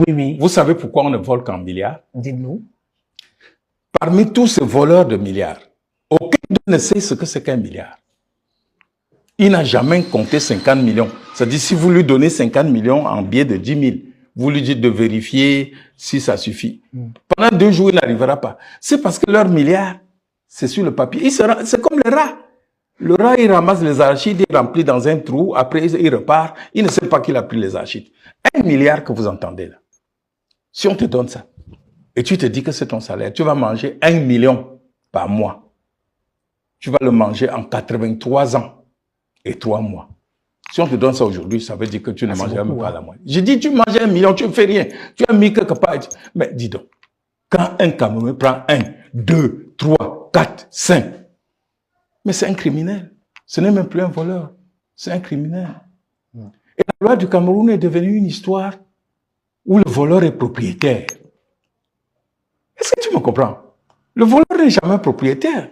Oui, oui. Vous savez pourquoi on ne vole qu'en milliards? Dites-nous. Parmi tous ces voleurs de milliards, aucun ne sait ce que c'est qu'un milliard. Il n'a jamais compté 50 millions. C'est-à-dire, si vous lui donnez 50 millions en billets de 10 000, vous lui dites de vérifier si ça suffit. Pendant 2 jours, il n'arrivera pas. C'est parce que leur milliard, c'est sur le papier. C'est comme le rat. Le rat, il ramasse les arachides, il remplit dans un trou, après il repart. Il ne sait pas qu'il a pris les arachides. 1 milliard que vous entendez là. Si on te donne ça, et tu te dis que c'est ton salaire, tu vas manger 1 million par mois. Tu vas le manger en 83 ans et 3 mois. Si on te donne ça aujourd'hui, ça veut dire que tu ne mangeras même pas la moitié. Je dis, tu manges 1 million, tu ne fais rien. Tu as mis quelque part. Mais dis donc, quand un Camerounais prend 1, 2, 3, 4, 5, mais c'est un criminel. Ce n'est même plus un voleur. C'est un criminel. Et la loi du Cameroun est devenue une histoire où le voleur est propriétaire. Est-ce que tu me comprends? Le voleur n'est jamais propriétaire.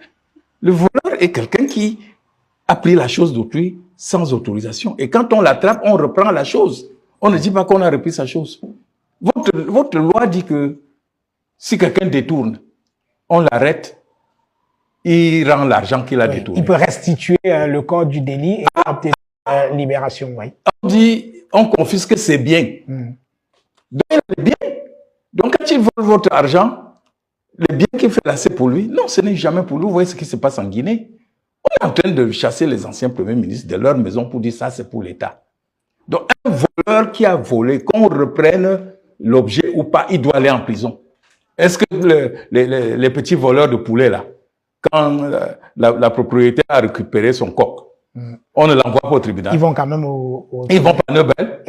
Le voleur est quelqu'un qui a pris la chose d'autrui sans autorisation. Et quand on l'attrape, on reprend la chose. On ne dit pas qu'on a repris sa chose. Votre loi dit que si quelqu'un détourne, on l'arrête, il rend l'argent qu'il a détourné. Il peut restituer le corps du délit et obtenir libération. Oui. On dit, on confisque ses biens. Donc, il a des biens. Donc, quand il vole votre argent, les biens qu'il fait là, c'est pour lui. Non, ce n'est jamais pour lui. Vous voyez ce qui se passe en Guinée. On est en train de chasser les anciens premiers ministres de leur maison pour dire ça, c'est pour l'État. Donc, un voleur qui a volé, qu'on reprenne l'objet ou pas, il doit aller en prison. Est-ce que les petits voleurs de poulet, là, quand la propriété a récupéré son coq, on ne l'envoie pas au tribunal? Ils vont quand même Ils vont pas à Nobel.